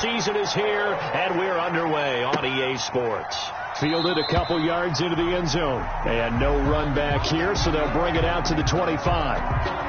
season is here, and we're underway on EA Sports. Fielded a couple yards into the end zone. And no run back here, so they'll bring it out to the 25.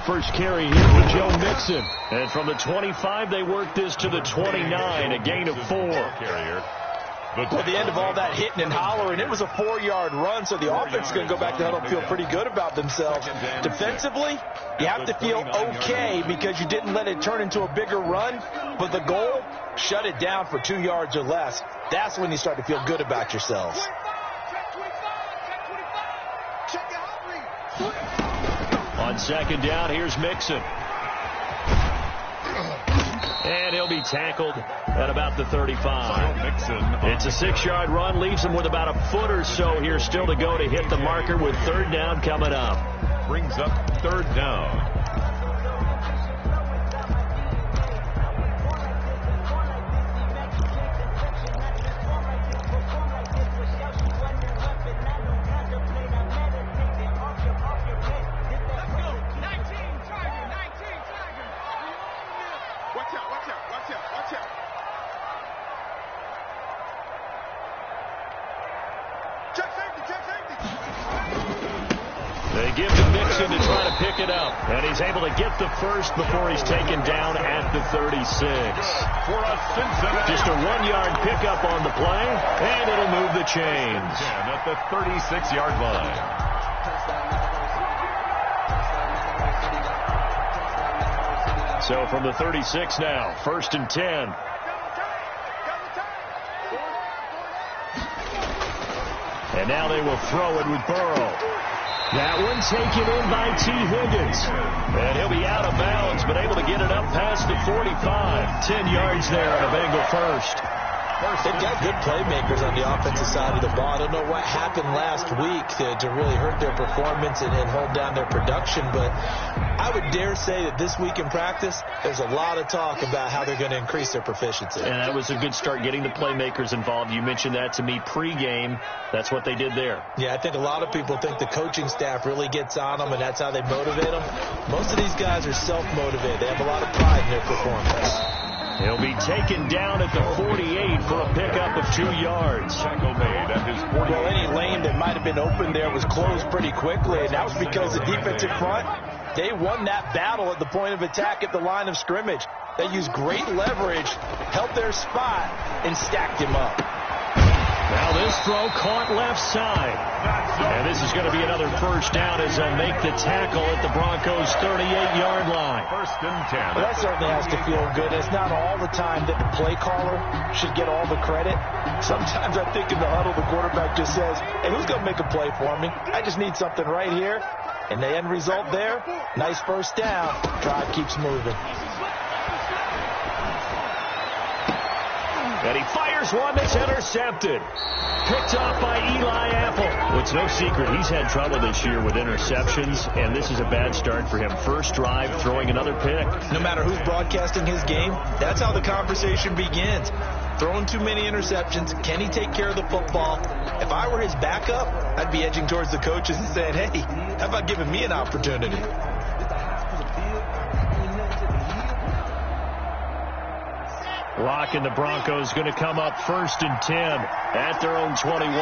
First carry here for Joe Mixon. And from the 25, they work this to the 29, a gain of 4. Well, the end of all that hitting and hollering, it was a 4-yard run, so the offense is going to go back to huddle and feel pretty good about themselves. Defensively, you have to feel okay because you didn't let it turn into a bigger run, but the goal, shut it down for 2 yards or less. That's when you start to feel good about yourselves. On second down, here's Mixon. And he'll be tackled at about the 35. It's a 6-yard run, leaves him with about a foot or so here still to go to hit the marker with third down coming up. Brings up third down. They give to Mixon to try to pick it up. And he's able to get the first before he's taken down at the 36. Just a 1-yard pickup on the play, and it'll move the chains. At the 36-yard line. So from the 36 now, 1st and 10. And now they will throw it with Burrow. That one taken in by T. Higgins. And he'll be out of bounds, but able to get it up past the 45. 10 yards there on a Bengal first. They've got good playmakers on the offensive side of the ball. I don't know what happened last week to really hurt their performance and hold down their production, but I would dare say that this week in practice, there's a lot of talk about how they're going to increase their proficiency. And that was a good start, getting the playmakers involved. You mentioned that to me pregame. That's what they did there. Yeah, I think a lot of people think the coaching staff really gets on them, and that's how they motivate them. Most of these guys are self-motivated. They have a lot of pride in their performance. He'll be taken down at the 48 for a pickup of 2 yards. Tackle made at his 48. Well, any lane that might have been open there was closed pretty quickly, and that was because the defensive front, they won that battle at the point of attack at the line of scrimmage. They used great leverage, held their spot, and stacked him up. Now this throw caught left side. And this is going to be another first down as they'll make the tackle at the Broncos' 38-yard line. 1st and 10. Well, that certainly has to feel good. It's not all the time that the play caller should get all the credit. Sometimes I think in the huddle, the quarterback just says, hey, who's going to make a play for me? I just need something right here. And the end result there, nice first down. Drive keeps moving. And he fires one that's intercepted. Picked off by Eli Apple. Well, it's no secret he's had trouble this year with interceptions, and this is a bad start for him. First drive, throwing another pick. No matter who's broadcasting his game, that's how the conversation begins. Throwing too many interceptions. Can he take care of the football? If I were his backup, I'd be edging towards the coaches and saying, hey, how about giving me an opportunity? Locke and the Broncos going to come up 1st and 10 at their own 21.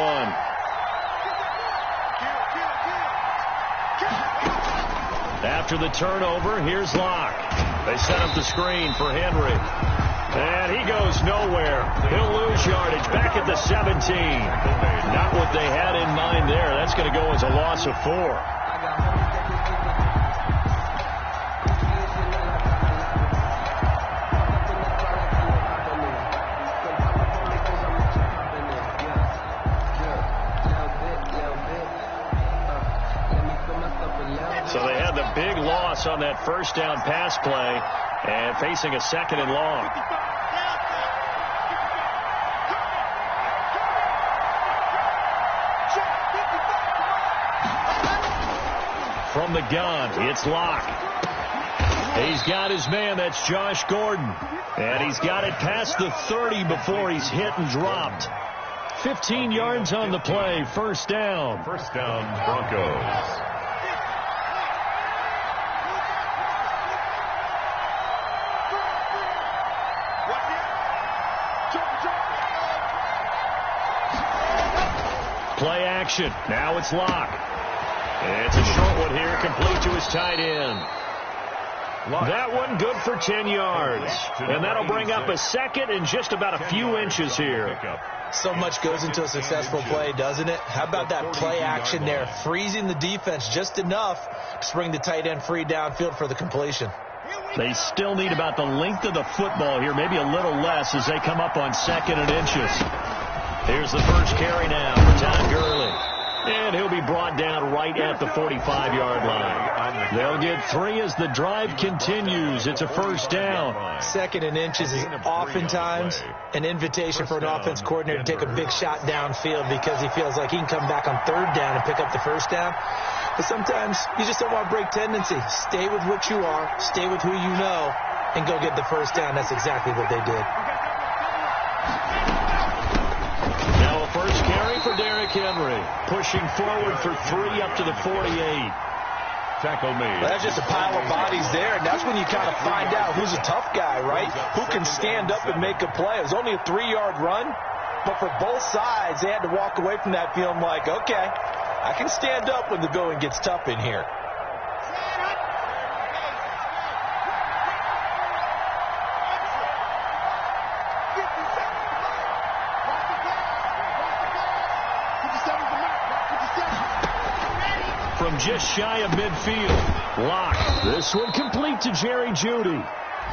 After the turnover, here's Locke. They set up the screen for Henry. And he goes nowhere. He'll lose yardage back at the 17. Not what they had in mind there. That's going to go as a loss of 4. Big loss on that first down pass play and facing a 2nd and long. from the gun. It's Locke. He's got his man. That's Josh Gordon. And he's got it past the 30 before he's hit and dropped. 15 yards on the play. First down. First down, Broncos. Play action. Now it's Locke. It's a short one here, complete to his tight end. That one good for 10 yards. And that'll bring up a second and just about a few inches here. So much goes into a successful play, doesn't it? How about that play action there? Freezing the defense just enough to bring the tight end free downfield for the completion. They still need about the length of the football here, maybe a little less as they come up on second and inches. Here's the first carry now for Todd Gurley. And he'll be brought down right at the 45-yard line. They'll get 3 as the drive continues. It's a first down. Second and inches is oftentimes an invitation for an offense coordinator to take a big shot downfield because he feels like he can come back on third down and pick up the first down. But sometimes you just don't want to break tendency. Stay with what you are, stay with who you know, and go get the first down. That's exactly what they did. Now a first carry for Derrick Henry. Pushing forward for 3 up to the 48. Tackle made. Well, that's just a pile of bodies there, and that's when you kind of find out who's a tough guy, right? Who can stand up and make a play. It was only a 3-yard run, but for both sides, they had to walk away from that feeling like, okay, I can stand up when the going gets tough in here. From just shy of midfield, Locke. This one complete to Jerry Jeudy.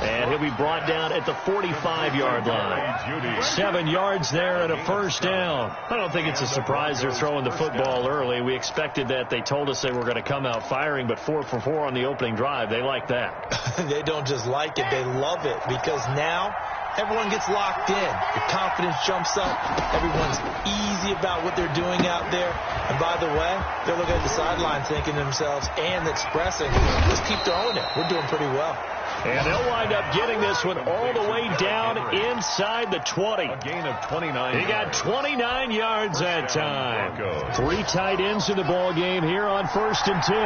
And he'll be brought down at the 45-yard line. 7 yards there and a first down. I don't think it's a surprise they're throwing the football early. We expected that. They told us they were going to come out firing, but 4 for 4 on the opening drive. They like that. They don't just like it. They love it because now everyone gets locked in. The confidence jumps up. Everyone's easy about what they're doing out there. And by the way, they're looking at the sideline thinking to themselves and expressing, let's keep throwing it. We're doing pretty well. And they'll wind up getting this one all the way down inside the 20. A gain of 29. He got 29 yards that time. 3 tight ends in the ball game here on 1st and 10.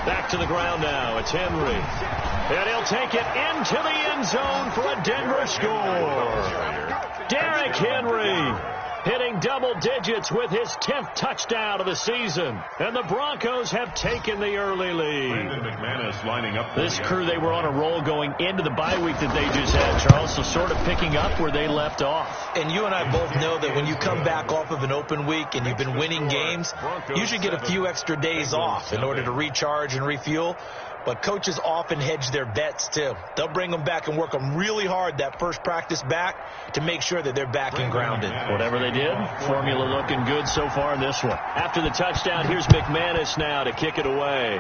Back to the ground now. It's Henry. And he'll take it into the end zone for a Denver score. Derrick Henry hitting double digits with his 10th touchdown of the season. And the Broncos have taken the early lead. McManus lining up. This crew, they were on a roll going into the bye week that they just had, Charles, so sort of picking up where they left off. And you and I both know that when you come back off of an open week and you've been winning games, you should get a few extra days off in order to recharge and refuel. But coaches often hedge their bets, too. They'll bring them back and work them really hard that first practice back to make sure that they're back and grounded. Whatever they did, formula looking good so far in this one. After the touchdown, here's McManus now to kick it away.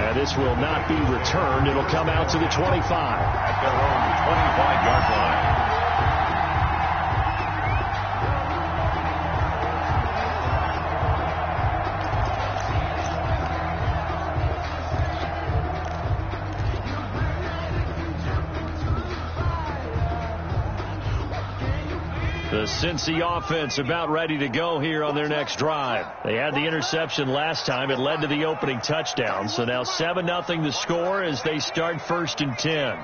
And this will not be returned. It'll come out to the 25. At their own 25-yard line. The Cincy offense about ready to go here on their next drive. They had the interception last time. It led to the opening touchdown. So now 7-0 the score as they start 1st and 10.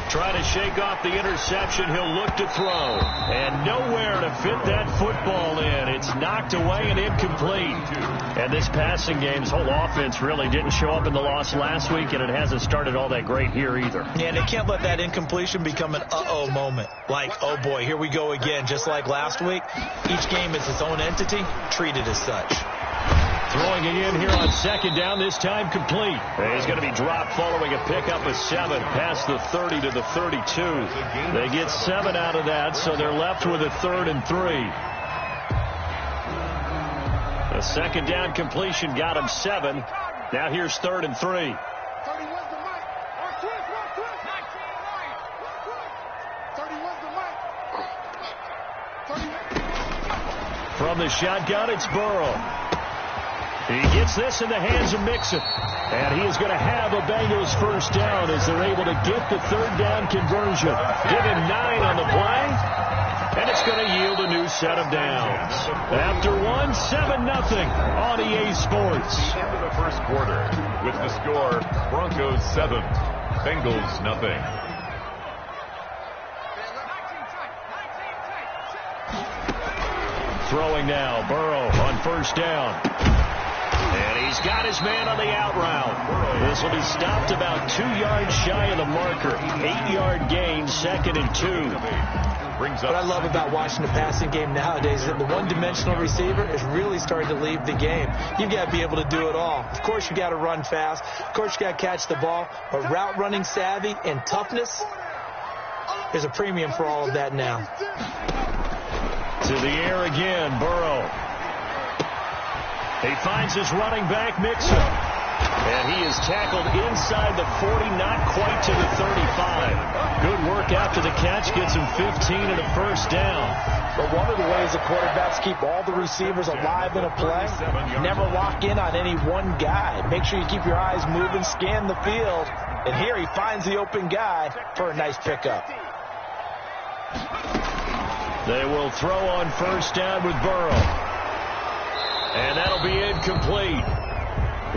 Trying to shake off the interception. He'll look to throw. And nowhere to fit that football in. It's knocked away and incomplete. And this passing game's whole offense really didn't show up in the loss last week, and it hasn't started all that great here either. Yeah, and they can't let that incompletion become an uh-oh moment. Like, oh boy, here we go again, just like last week. Each game is its own entity, treated as such. Throwing it in here on 2nd down, this time complete. He's going to be dropped following a pickup of 7 past the 30 to the 32. They get 7 out of that, so they're left with a 3rd and 3. A 2nd down completion got him 7. Now here's 3rd and 3. From the shotgun, it's Burrow. He gets this in the hands of Mixon. And he is going to have a Bengals first down as they're able to get the third down conversion. Give him 9 on the play. And it's going to yield a new set of downs. After one, 7-0 on EA Sports. The end of the first quarter with the score Broncos 7, Bengals 0. Throwing now, Burrow on first down. And he's got his man on the out route. This will be stopped about 2 yards shy of the marker. 8-yard gain, 2nd and 2. What I love about watching the passing game nowadays is that the one-dimensional receiver is really starting to leave the game. You've got to be able to do it all. Of course, you've got to run fast. Of course, you've got to catch the ball. But route running savvy and toughness, there's a premium for all of that now. To the air again, Burrow. He finds his running back, Mixon. And he is tackled inside the 40, not quite to the 35. Good work after the catch, gets him 15 and a first down. But one of the ways the quarterbacks keep all the receivers alive in a play, never lock in on any one guy. Make sure you keep your eyes moving, scan the field. And here he finds the open guy for a nice pickup. They will throw on first down with Burrow. And that'll be incomplete.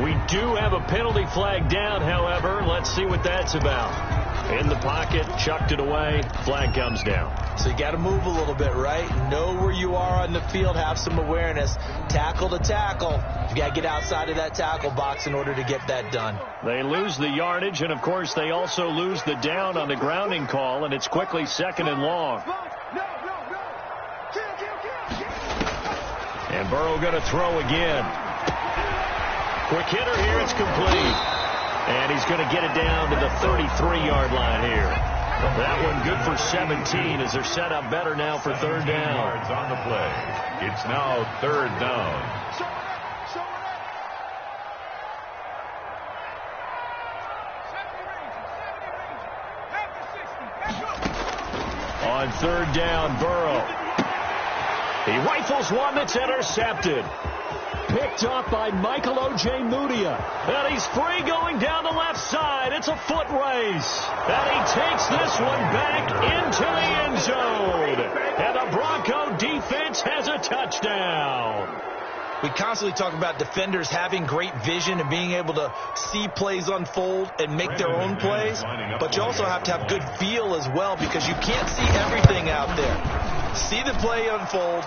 We do have a penalty flag down, however. Let's see what that's about. In the pocket, chucked it away, flag comes down. So you got to move a little bit, right? Know where you are on the field, have some awareness. Tackle to tackle. You got to get outside of that tackle box in order to get that done. They lose the yardage, and of course they also lose the down on the grounding call, and it's quickly 2nd and long. And Burrow going to throw again. Quick hitter here, it's complete. And he's going to get it down to the 33-yard line here. That one good for 17 as they're set up better now for third down. Yards on the play. It's now third down. On third down, Burrow. He rifles one that's intercepted. Picked up by Michael O.J. Mudia. And he's free going down the left side. It's a foot race. And he takes this one back into the end zone. And the Bronco defense has a touchdown. We constantly talk about defenders having great vision and being able to see plays unfold and make their own plays. But you also have to have good feel as well because you can't see everything out there. See the play unfold,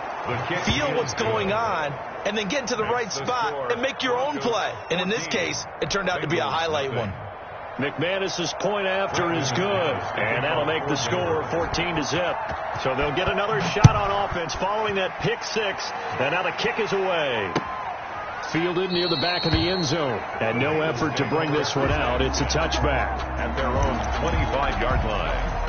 feel what's going on, and then get into the right spot and make your own play. And in this case, it turned out to be a highlight one. McManus's point after is good, and that'll make the score 14-0. So they'll get another shot on offense following that pick six, and now the kick is away. Fielded near the back of the end zone, and no effort to bring this one out. It's a touchback. At their own 25-yard line.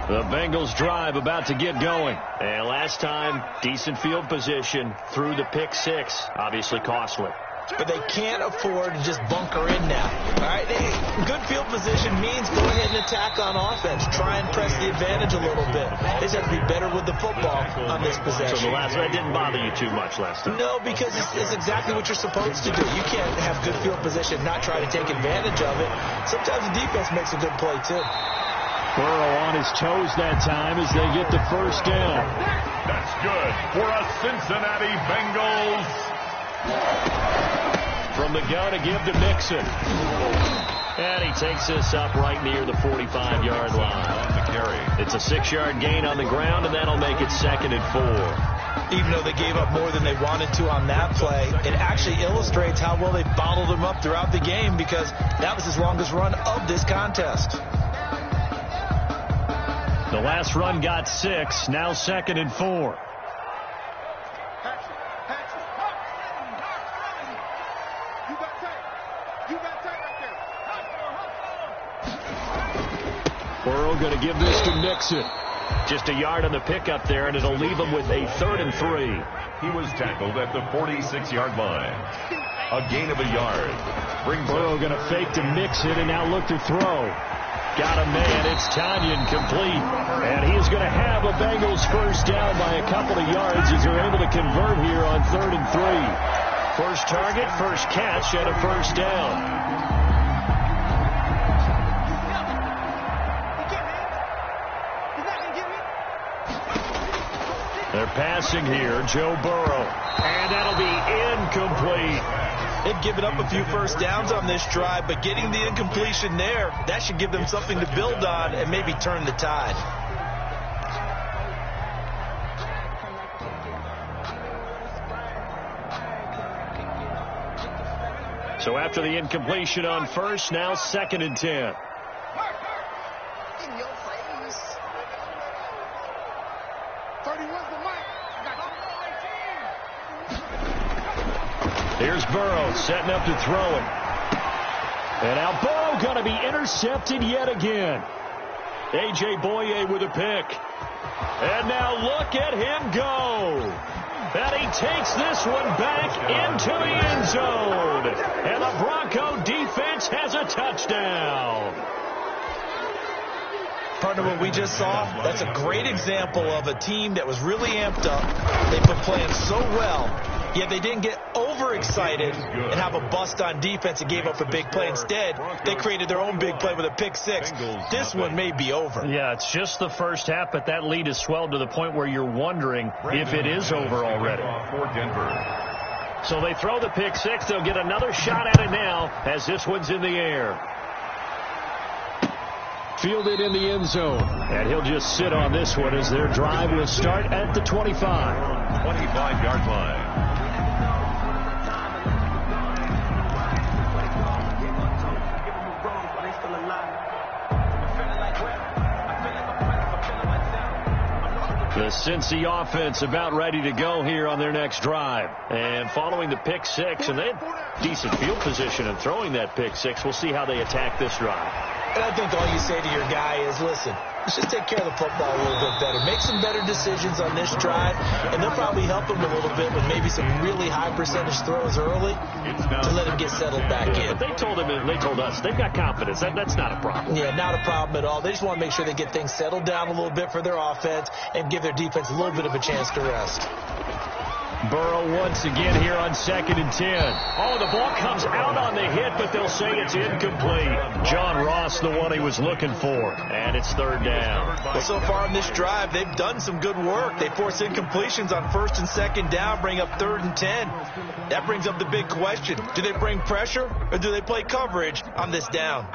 The Bengals drive about to get going. And last time, decent field position through the pick six. Obviously costly. But they can't afford to just bunker in now. All right, good field position means go ahead and attack on offense. Try and press the advantage a little bit. They just have to be better with the football on this possession. So the last one didn't bother you too much last time? No, because it's exactly what you're supposed to do. You can't have good field position, not try to take advantage of it. Sometimes the defense makes a good play, too. Burrow on his toes that time as they get the first down. That's good for a Cincinnati Bengals. From the gun to give to Mixon. And he takes this up right near the 45-yard line. On the carry. It's a 6-yard gain on the ground, and that'll make it 2nd and 4. Even though they gave up more than they wanted to on that play, it actually illustrates how well they bottled them up throughout the game because that was his longest run of this contest. The last run got 6, now 2nd and 4. Burrow going to give this to Mixon. Just a yard on the pickup there, and it'll leave him with a 3rd and 3. He was tackled at the 46-yard line. A gain of a yard. Burrow going to fake to mix it and now look to throw. Got a man. It's Tanyan complete. And he is going to have a Bengals first down by a couple of yards as they're able to convert here on 3rd and 3. First target, first catch, and a first down. They're passing here, Joe Burrow. And that'll be incomplete. They've given up a few first downs on this drive, but getting the incompletion there, that should give them something to build on and maybe turn the tide. So after the incompletion on first, now 2nd and 10. Here's Burrow setting up to throw it. And now Burrow going to be intercepted yet again. A.J. Boye with a pick. And now look at him go. And he takes this one back into the end zone. And the Bronco defense has a touchdown. Partner, what we just saw, that's a great example of a team that was really amped up. They've been playing so well, yet they didn't get overexcited and have a bust on defense and gave up a big play. Instead, they created their own big play with a pick six. This one may be over. Yeah, it's just the first half, but that lead has swelled to the point where you're wondering if it is over already. So they throw the pick six. They'll get another shot at it now as this one's in the air. Fielded in the end zone. And he'll just sit on this one as their drive will start at the 25. 25-yard line. The Cincy offense about ready to go here on their next drive. And following the pick six, and they had decent field position and throwing that pick six. We'll see how they attack this drive. And I think all you say to your guy is, listen, let's just take care of the football a little bit better. Make some better decisions on this drive, and they'll probably help him a little bit with maybe some really high percentage throws early to let him get settled back in. But they told us they've got confidence. That's not a problem. Yeah, not a problem at all. They just want to make sure they get things settled down a little bit for their offense and give their defense a little bit of a chance to rest. Burrow once again here on 2nd and 10. Oh, the ball comes out on the hit, but they'll say it's incomplete. John Ross, the one he was looking for. And it's 3rd down. Well, so far in this drive, they've done some good work. They force incompletions on 1st and 2nd down, bring up 3rd and 10. That brings up the big question. Do they bring pressure or do they play coverage on this down?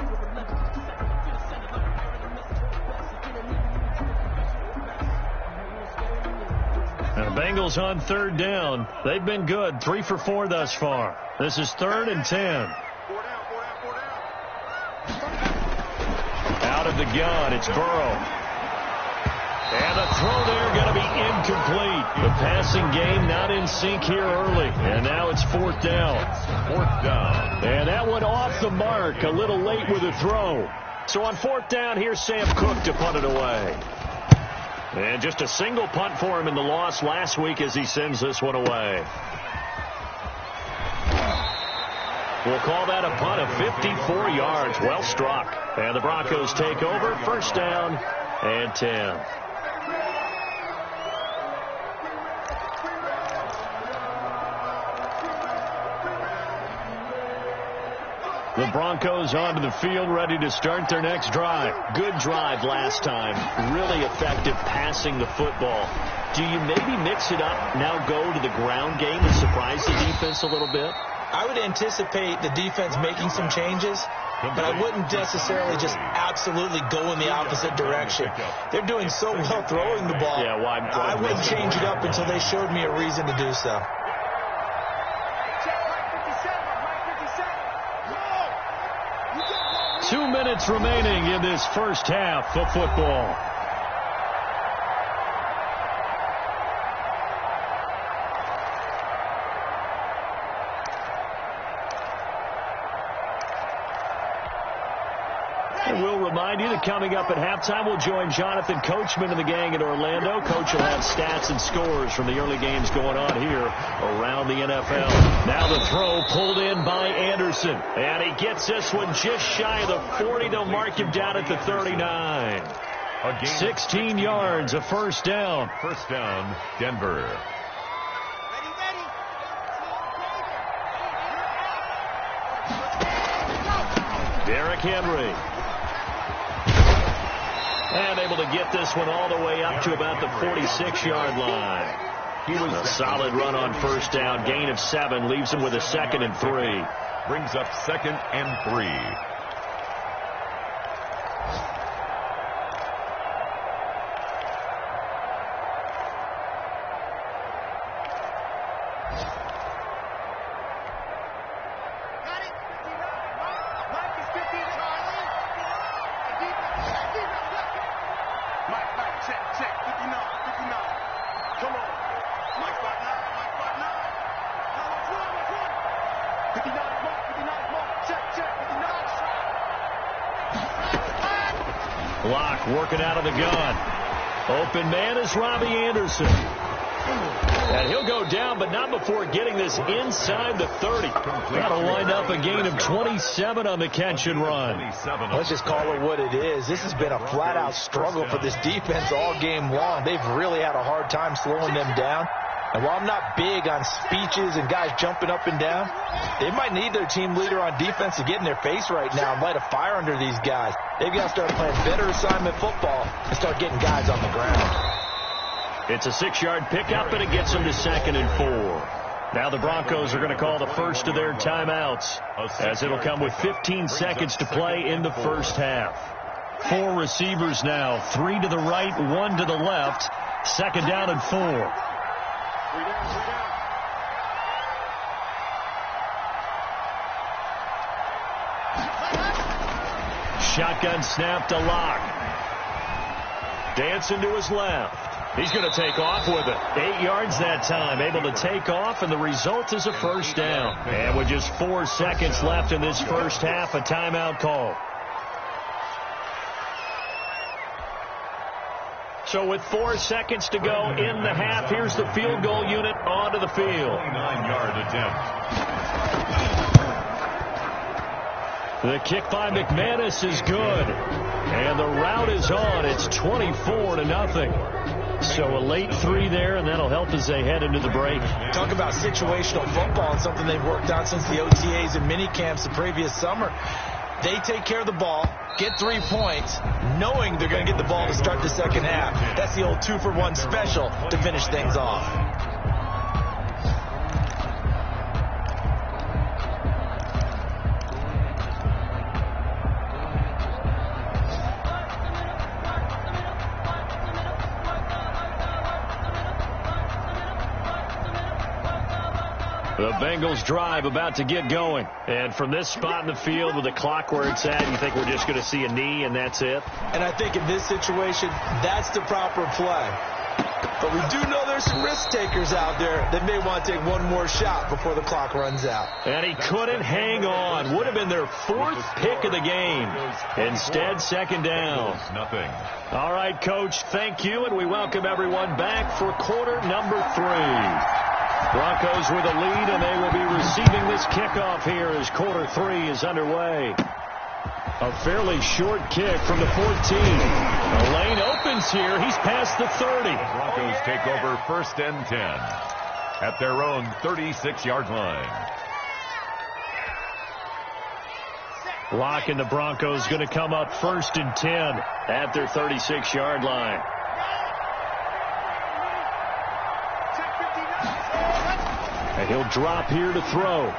And the Bengals on 3rd down. They've been good. 3 for 4 thus far. This is 3rd and 10. Out of the gun, it's Burrow. And the throw there going to be incomplete. The passing game not in sync here early. And now it's 4th down. 4th down. And that one off the mark. A little late with the throw. So on 4th down, here's Sam Cook to punt it away. And just a single punt for him in the loss last week as he sends this one away. We'll call that a punt of 54 yards. Well struck. And the Broncos take over. 1st down and 10. The Broncos onto the field, ready to start their next drive. Good drive last time. Really effective passing the football. Do you maybe mix it up, now go to the ground game and surprise the defense a little bit? I would anticipate the defense making some changes, but I wouldn't necessarily just absolutely go in the opposite direction. They're doing so well throwing the ball. Yeah, why I wouldn't change it up until they showed me a reason to do so. Two minutes remaining in this first half of football. And we'll remind you that coming up at halftime, we'll join Jonathan Coachman and the gang in Orlando. Coach will have stats and scores from the early games going on here around the NFL. Now the throw pulled in by Anderson. And he gets this one just shy of the 40. They'll mark him down at the 39. 16 yards, a first down. First down, Denver. Derrick Henry. And able to get this one all the way up to about the 46-yard line. He was a solid run on first down. Gain of 7 leaves him with a 2nd and 3. Brings up 2nd and 3. Block working out of the gun. Open man is Robbie Anderson. And he'll go down, but not before getting this inside the 30. That'll wind up a gain of 27 on the catch and run. Let's just call it what it is. This has been a flat-out struggle for this defense all game long. They've really had a hard time slowing them down. And while I'm not big on speeches and guys jumping up and down, they might need their team leader on defense to get in their face right now and light a fire under these guys. They've got to start playing better assignment football and start getting guys on the ground. It's a 6-yard pickup, and it gets them to 2nd and 4. Now the Broncos are going to call the first of their timeouts, as it'll come with 15 seconds to play in the first half. 4 receivers now, 3 to the right, 1 to the left. 2nd down and 4. Shotgun snap to Locke. Dancing to his left. He's going to take off with it. 8 yards that time. Able to take off, and the result is a first down. And with just 4 seconds left in this first half, a timeout call. So with 4 seconds to go in the half, here's the field goal unit onto the field. 29-yard attempt. The kick by McManus is good. And the route is on. It's 24-0. So a late 3 there, and that'll help as they head into the break. Talk about situational football and something they've worked on since the OTAs and mini camps the previous summer. They take care of the ball, get 3 points, knowing they're going to get the ball to start the second half. That's the old 2-for-1 special to finish things off. The Bengals drive about to get going. And from this spot in the field with the clock where it's at, you think we're just going to see a knee and that's it? And I think in this situation, that's the proper play. But we do know there's some risk takers out there that may want to take one more shot before the clock runs out. And he couldn't hang on. Would have been their 4th pick of the game. Instead, 2nd down. Nothing. All right, Coach, thank you, and we welcome everyone back for quarter number 3. Broncos with a lead, and they will be receiving this kickoff here as quarter 3 is underway. A fairly short kick from the 14. The lane opens here. He's past the 30. The Broncos take over 1st and 10 at their own 36-yard line. Locke and the Broncos going to come up 1st and 10 at their 36-yard line. And he'll drop here to throw.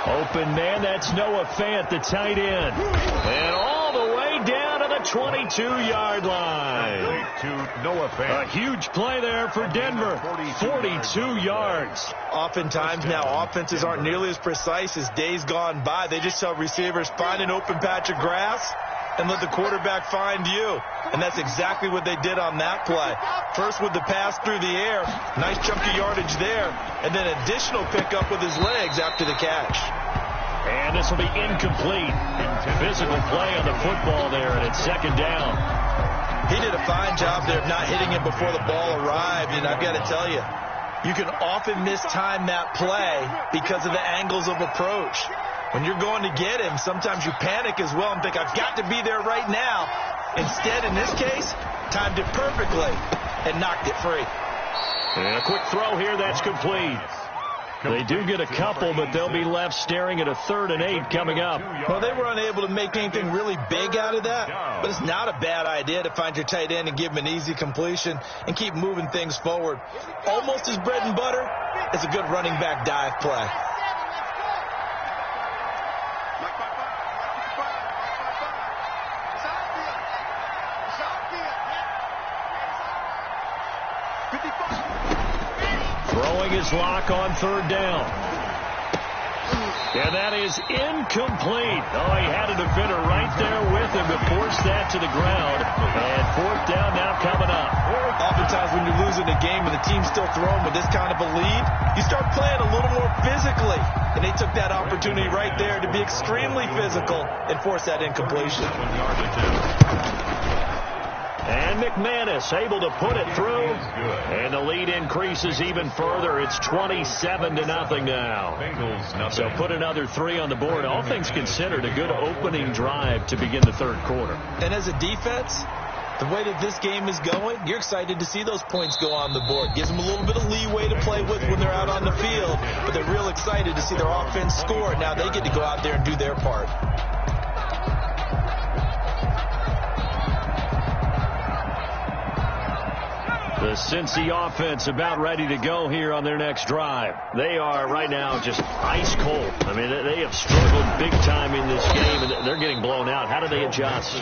Open man, that's Noah Fant, the tight end. And all the way down to the 22-yard line. To Noah Fant. A huge play there for Denver. 42 yards. Oftentimes now offenses aren't nearly as precise as days gone by. They just tell receivers, find an open patch of grass and let the quarterback find you. And that's exactly what they did on that play. First with the pass through the air, nice chunky yardage there, and then additional pickup with his legs after the catch. And this will be incomplete. Physical play on the football there, and it's second down. He did a fine job there of not hitting it before the ball arrived, and I've got to tell you, you can often mistime that play because of the angles of approach. When you're going to get him, sometimes you panic as well and think, I've got to be there right now. Instead, in this case, timed it perfectly and knocked it free. And a quick throw here, that's complete. They do get a couple, but they'll be left staring at a 3rd and 8 coming up. Well, they were unable to make anything really big out of that, but it's not a bad idea to find your tight end and give him an easy completion and keep moving things forward. Almost as bread and butter as a good running back dive play. Throwing his lock on 3rd down. And that is incomplete. Oh, he had a defender right there with him to force that to the ground. And 4th down now coming up. Oftentimes when you're losing a game and the team's still throwing with this kind of a lead, you start playing a little more physically. And they took that opportunity right there to be extremely physical and force that incompletion. And McManus able to put it through. And the lead increases even further. It's 27-0 now. So put another 3 on the board. All things considered, a good opening drive to begin the 3rd quarter. And as a defense, the way that this game is going, you're excited to see those points go on the board. Gives them a little bit of leeway to play with when they're out on the field. But they're real excited to see their offense score. Now they get to go out there and do their part. The Cincy offense about ready to go here on their next drive. They are right now just ice cold. I mean, they have struggled big time in this game, and they're getting blown out. How do they adjust?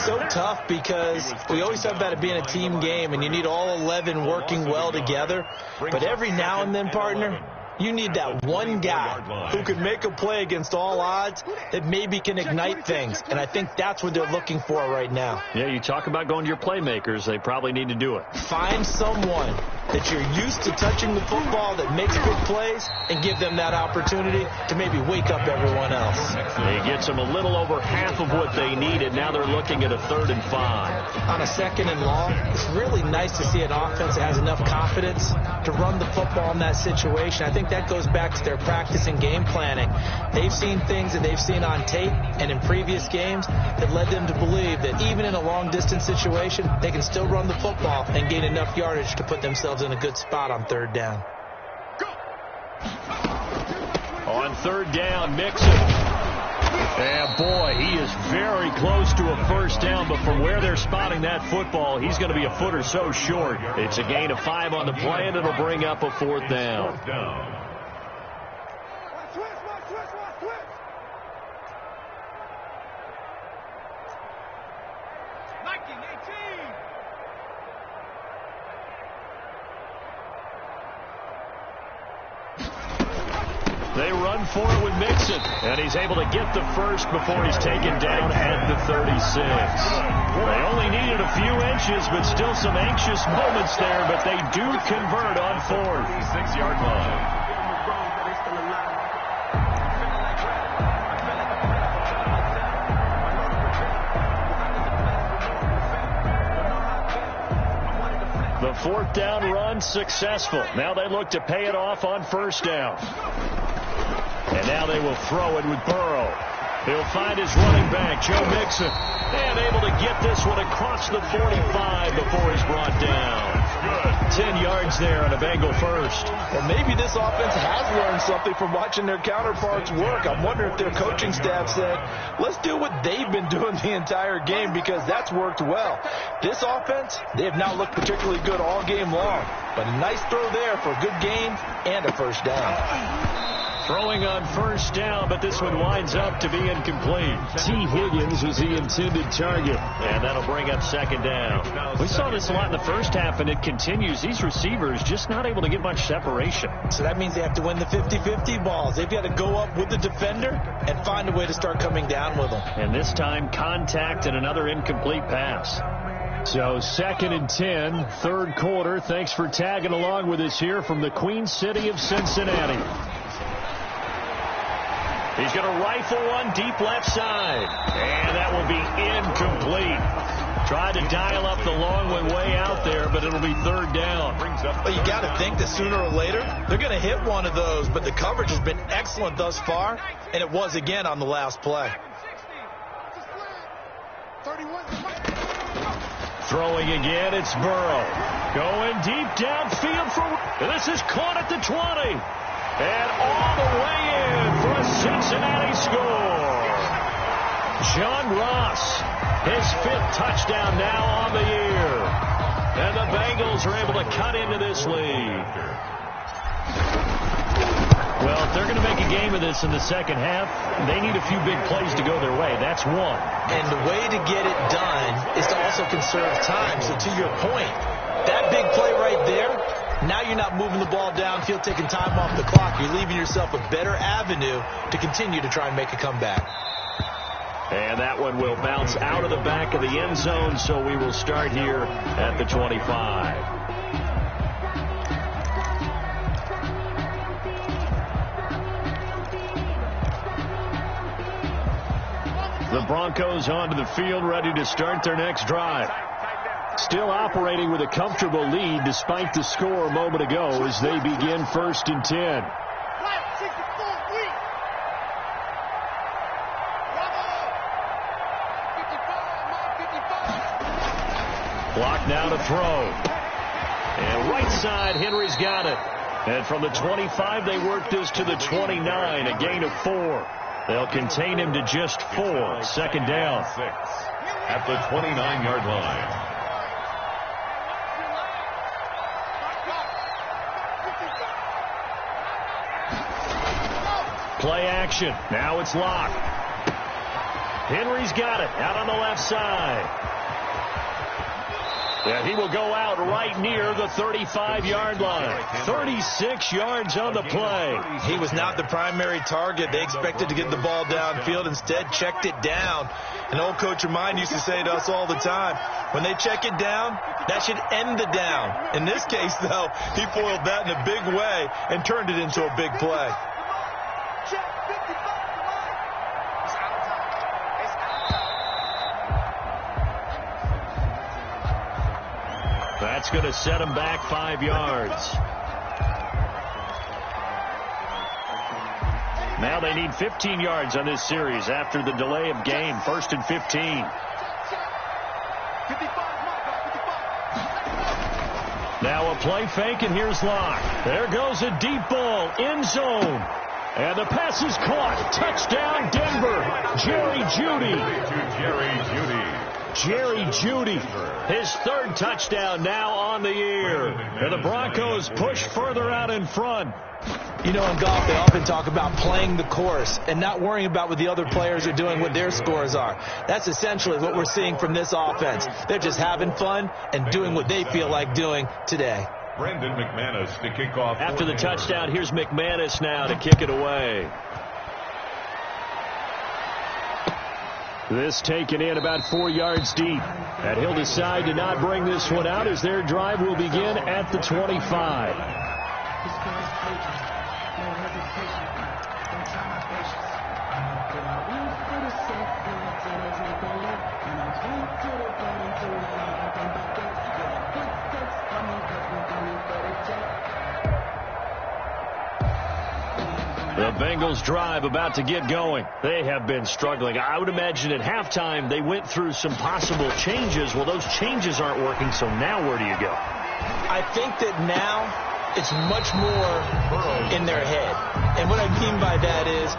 So tough because we always talk about it being a team game, and you need all 11 working well together. But every now and then, partner, you need that one guy who can make a play against all odds that maybe can ignite things. And I think that's what they're looking for right now. Yeah, you talk about going to your playmakers. They probably need to do it. Find someone that you're used to touching the football that makes big plays and give them that opportunity to maybe wake up everyone else. It gets them a little over half of what they needed. Now they're looking at a 3rd and 5. On a 2nd and long, it's really nice to see an offense that has enough confidence to run the football in that situation. I think that goes back to their practice and game planning. They've seen things that they've seen on tape and in previous games that led them to believe that even in a long-distance situation, they can still run the football and gain enough yardage to put themselves in a good spot on 3rd down. On 3rd down, Mixon. And boy, he is very close to a 1st down, but from where they're spotting that football, he's going to be a foot or so short. It's a gain of 5 on the play, and it'll bring up a 4th down. They run for it with Mixon, and he's able to get the 1st before he's taken down at the 36. They only needed a few inches, but still some anxious moments there, but they do convert on 4th. 6-yard line. The 4th down run successful. Now they look to pay it off on 1st down. And now they will throw it with Burrow. He'll find his running back, Joe Mixon. And able to get this one across the 45 before he's brought down. 10 yards there on a Bengal 1st. Well, maybe this offense has learned something from watching their counterparts work. I'm wondering if their coaching staff said, let's do what they've been doing the entire game because that's worked well. This offense, they have not looked particularly good all game long. But a nice throw there for a good gain and a 1st down. Throwing on 1st down, but this one winds up to be incomplete. T. Higgins was the intended target, and that'll bring up 2nd down. We saw this a lot in the 1st half, and it continues. These receivers just not able to get much separation. So that means they have to win the 50-50 balls. They've got to go up with the defender and find a way to start coming down with them. And this time, contact and another incomplete pass. So 2nd and 10, 3rd quarter. Thanks for tagging along with us here from the Queen City of Cincinnati. He's going to rifle one deep left side. And that will be incomplete. Tried to dial up the long one way out there, but it'll be third down. Well, you got to think that sooner or later they're going to hit one of those, but the coverage has been excellent thus far, and it was again on the last play. Throwing again, it's Burrow. Going deep downfield for... This is caught at the 20. And all the way in for a Cincinnati score. John Ross, his 5th touchdown now on the year. And the Bengals are able to cut into this lead. Well, if they're going to make a game of this in the second half, they need a few big plays to go their way. That's one. And the way to get it done is to also conserve time. So to your point, that big play right there, now you're not moving the ball downfield, taking time off the clock. You're leaving yourself a better avenue to continue to try and make a comeback. And that one will bounce out of the back of the end zone, so we will start here at the 25. The Broncos onto the field, ready to start their next drive. Still operating with a comfortable lead despite the score a moment ago as they begin 1st and 10. Block now to throw. And right side, Henry's got it. And from the 25, they work this to the 29, a gain of 4. They'll contain him to just 4. Second down. 6 at the 29-yard line. Play action. Now it's Locke. Henry's got it out on the left side. And he will go out right near the 35-yard line. 36 yards on the play. He was not the primary target. They expected to get the ball downfield. Instead, checked it down. An old coach of mine used to say to us all the time, when they check it down, that should end the down. In this case, though, he foiled that in a big way and turned it into a big play. That's going to set him back 5 yards. Now they need 15 yards on this series after the delay of game. 1st and 15. Now a play fake, and here's Locke. There goes a deep ball, end zone. And the pass is caught. Touchdown, Denver. Jerry Jeudy. Jerry Jeudy, his 3rd touchdown now on the year. And the Broncos push further out in front. You know, in golf, they often talk about playing the course and not worrying about what the other players are doing, what their scores are. That's essentially what we're seeing from this offense. They're just having fun and doing what they feel like doing today. Brendan McManus to kick off. After the touchdown, here's McManus now to kick it away. This taken in about 4 yards deep. And he'll decide to not bring this one out as their drive will begin at the 25. The Bengals drive about to get going. They have been struggling. I would imagine at halftime they went through some possible changes. Well, those changes aren't working, so now where do you go? I think that now it's much more in their head. And what I mean by that is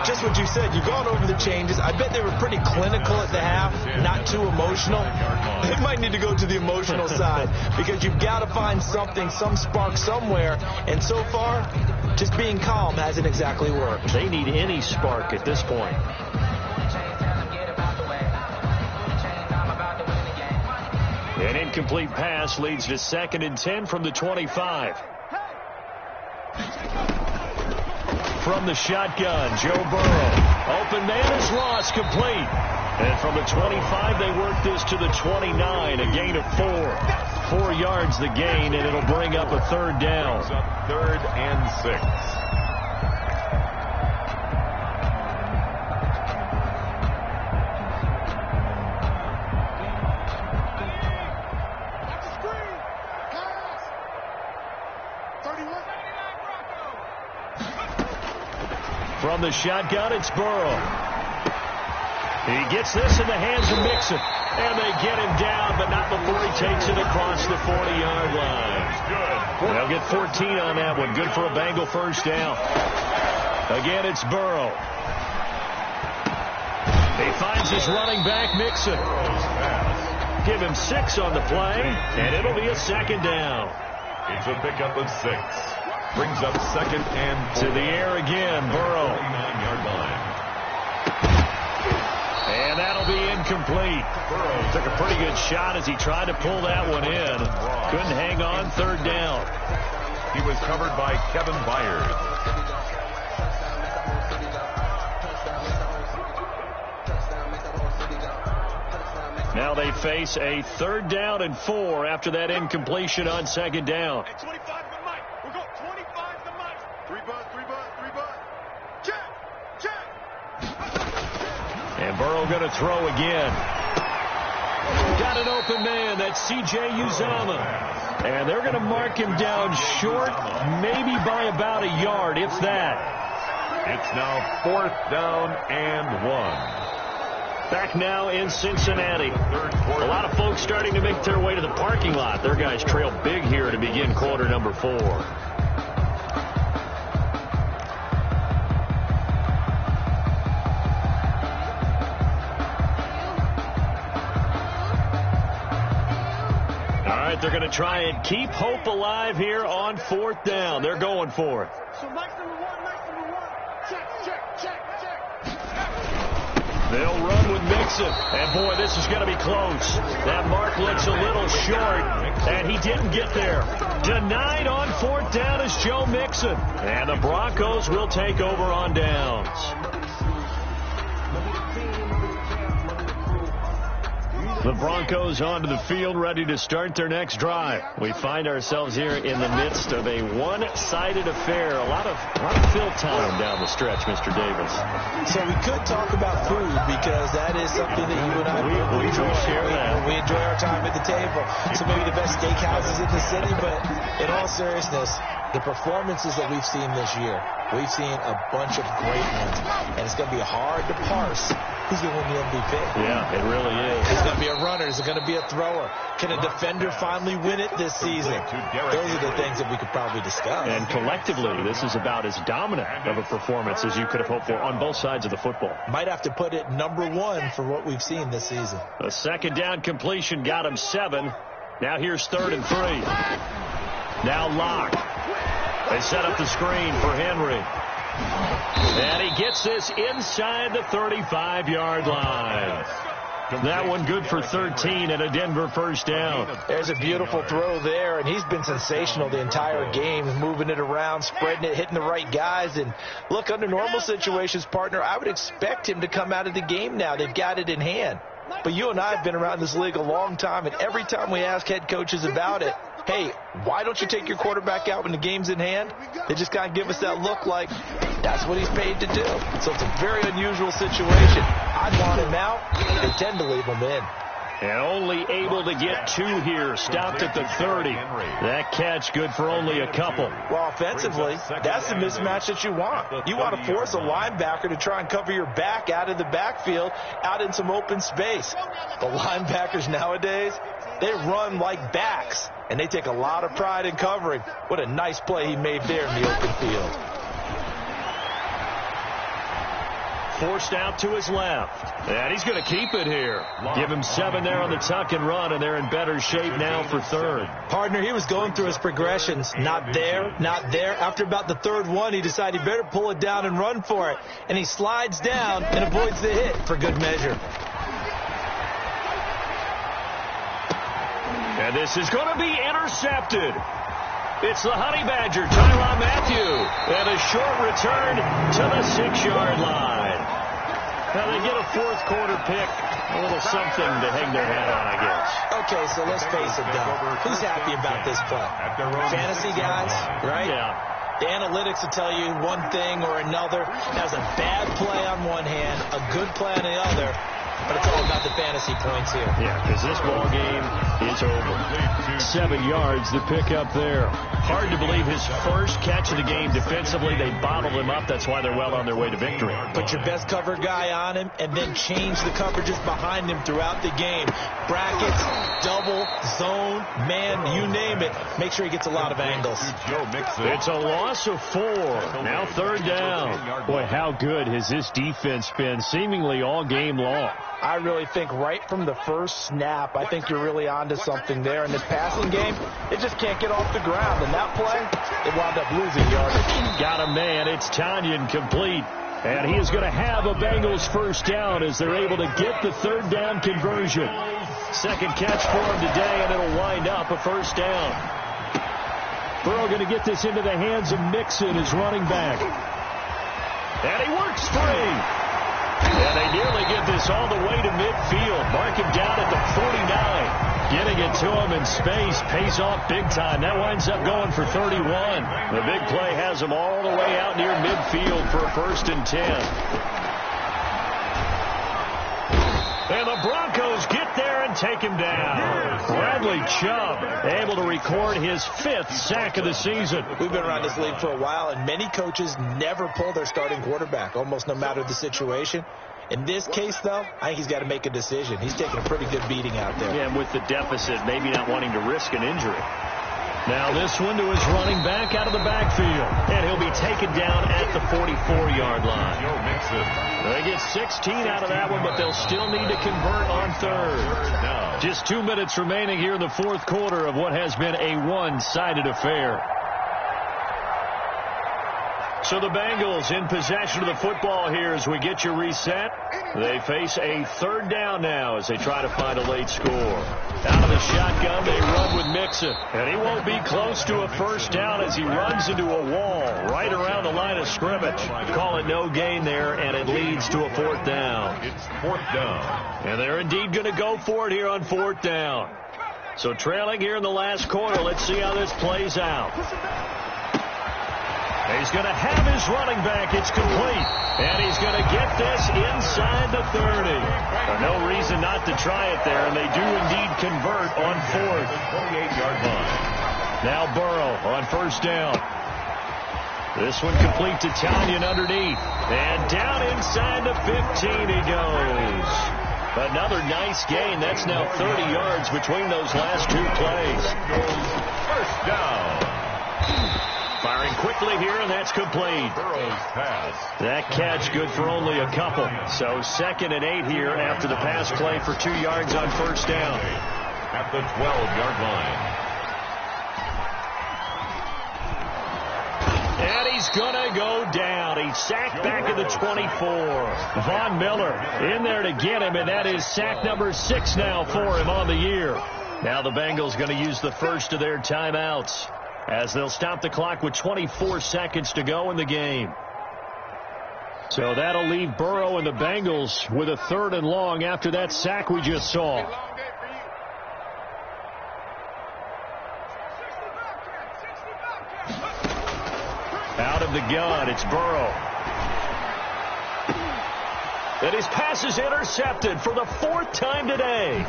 just what you said. You've gone over the changes. I bet they were pretty clinical at the half, not too emotional. They might need to go to the emotional side because you've got to find something, some spark somewhere. And so far, just being calm hasn't exactly worked. They need any spark at this point. An incomplete pass leads to 2nd and 10 from the 25. From the shotgun, Joe Burrow. Open man is lost, complete. And from the 25, they work this to the 29, a gain of 4. 4 yards the gain, and it'll bring up a 3rd down. 3rd and 6. From the shotgun, it's Burrow. He gets this in the hands of Mixon. And they get him down, but not before he takes it across the 40-yard line. They'll get 14 on that one. Good for a Bengal first down. Again, it's Burrow. He finds his running back, Mixon. Give him 6 on the play, and it'll be a second down. It's a pickup of 6. Brings up second and 4. To the air again, Burrow. 49-yard line. And that'll be incomplete. Burrow took a pretty good shot as he tried to pull that one in. Couldn't hang on, third down. He was covered by Kevin Byers. Now they face a 3rd down and 4 after that incompletion on 2nd down. Hey, 25 to Mike. We're going 25 to Mike. 3 butt. Check. And Burrow going to throw again. Got an open man. That's C.J. Uzomah. And they're going to mark him down short, maybe by about a yard, if that. It's now 4th down and 1. Back now in Cincinnati. A lot of folks starting to make their way to the parking lot. Their guys trail big here to begin quarter number 4. All right, they're going to try and keep hope alive here on 4th down. They're going for it. So Mike's number 1. Check. They'll run with Mixon. And, boy, this is going to be close. That mark looks a little short, and he didn't get there. Denied on 4th down is Joe Mixon. And the Broncos will take over on downs. The Broncos onto the field, ready to start their next drive. We find ourselves here in the midst of a one-sided affair. A lot of fill time down the stretch, Mr. Davis. So we could talk about food because that is something that you and I we share that. We enjoy our time at the table. So maybe the best steakhouses in the city, but in all seriousness, the performances that we've seen this year, we've seen a bunch of great ones, and it's going to be hard to parse who's going to win the MVP. Yeah, it really is. Is it going to be a runner? Is it going to be a thrower? Can a defender finally win it this season? Those are the things that we could probably discuss. And collectively, this is about as dominant of a performance as you could have hoped for on both sides of the football. Might have to put it number 1 for what we've seen this season. A 2nd down completion got him 7. Now here's 3rd and 3. Now Locke. They set up the screen for Henry. And he gets this inside the 35-yard line. That one good for 13 and a Denver first down. There's a beautiful throw there, and he's been sensational the entire game, moving it around, spreading it, hitting the right guys. And look, under normal situations, partner, I would expect him to come out of the game now. They've got it in hand. But you and I have been around this league a long time, and every time we ask head coaches about it, hey, why don't you take your quarterback out when the game's in hand? They just kind of give us that look like that's what he's paid to do. So it's a very unusual situation. I'd want him out. They tend to leave him in. And only able to get 2 here. Stopped at the 30. That catch good for only a couple. Well, offensively, that's the mismatch that you want. You want to force a linebacker to try and cover your back out of the backfield, out in some open space. The linebackers nowadays, they run like backs, and they take a lot of pride in covering. What a nice play he made there in the open field. Forced out to his left. And he's going to keep it here. Give him 7 there on the tuck and run, and they're in better shape now for 3rd. Partner, he was going through his progressions. Not there, not there. After about the 3rd one, he decided he better pull it down and run for it. And he slides down and avoids the hit for good measure. And this is going to be intercepted. It's the Honey Badger, Tyrann Mathieu. And a short return to the 6-yard line. Now they get a 4th quarter pick. A little something to hang their hat on, I guess. Okay, so let's face it, though. Who's happy about this play? Fantasy guys, right? Yeah. The analytics will tell you one thing or another. Has a bad play on one hand, a good play on the other, but it's all about the fantasy points here. Yeah, because this ball game is over. 7 yards to pick up there. Hard to believe his first catch of the game defensively. They bottled him up. That's why they're well on their way to victory. Put your best cover guy on him and then change the coverages behind him throughout the game. Brackets, double, zone, man, you name it. Make sure he gets a lot of angles. It's a loss of 4. Now 3rd down. Boy, how good has this defense been seemingly all game long? I really think right from the first snap, I think you're really onto something there. In this passing game, it just can't get off the ground. And that play, it wound up losing yardage. Got a man. It's Tanyan complete. And he is going to have a Bengals first down as they're able to get the 3rd down conversion. Second catch for him today, and it'll wind up a first down. Burrow going to get this into the hands of Mixon, his running back. And he works free. And they nearly get this all the way to midfield. Mark him down at the 49. Getting it to him in space pays off big time. That winds up going for 31. The big play has him all the way out near midfield for a 1st and 10. And the Broncos get there and take him down. Bradley Chubb able to record his 5th sack of the season. We've been around this league for a while, and many coaches never pull their starting quarterback, almost no matter the situation. In this case, though, I think he's got to make a decision. He's taking a pretty good beating out there. Yeah, and with the deficit, maybe not wanting to risk an injury. Now this one to his running back out of the backfield. And he'll be taken down at the 44-yard line. They get 16 out of that one, but they'll still need to convert on 3rd. Just 2 minutes remaining here in the 4th quarter of what has been a one-sided affair. So the Bengals in possession of the football here as we get you reset. They face a 3rd down now as they try to find a late score. Out of the shotgun, they run with Mixon. And he won't be close to a first down as he runs into a wall right around the line of scrimmage. Call it no gain there, and it leads to a 4th down. It's 4th down. And they're indeed going to go for it here on 4th down. So trailing here in the last quarter, let's see how this plays out. He's going to have his running back. It's complete. And he's going to get this inside the 30. No reason not to try it there, and they do indeed convert on 4th. 28-yard line. Now Burrow on 1st down. This one complete to Tanyan underneath. And down inside the 15 he goes. Another nice gain. That's now 30 yards between those last 2 plays. First down. Firing quickly here, and that's complete. Burrow's pass. That catch good for only a couple. So 2nd and 8 here after the pass play for 2 yards on 1st down. At the 12-yard line. And he's going to go down. He's sacked back at the 24. Von Miller in there to get him, and that is sack number 6 now for him on the year. Now the Bengals going to use the first of their timeouts, as they'll stop the clock with 24 seconds to go in the game. So that'll leave Burrow and the Bengals with a 3rd and long after that sack we just saw. Out of the gun, it's Burrow. And his pass is intercepted for the 4th time today.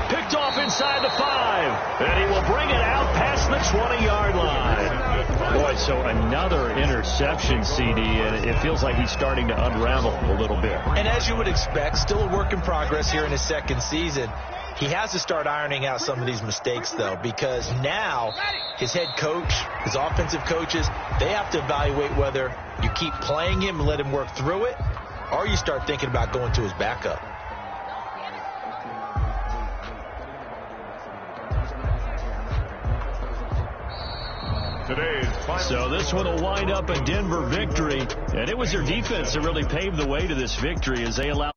Picked off inside the 5. And he will bring it out past the 20-yard line. Boy, so another interception, CD, and it feels like he's starting to unravel a little bit. And as you would expect, still a work in progress here in his 2nd season. He has to start ironing out some of these mistakes, though, because now his head coach, his offensive coaches, they have to evaluate whether you keep playing him and let him work through it, or you start thinking about going to his backup. So this one will wind up a Denver victory, and it was their defense that really paved the way to this victory as they allowed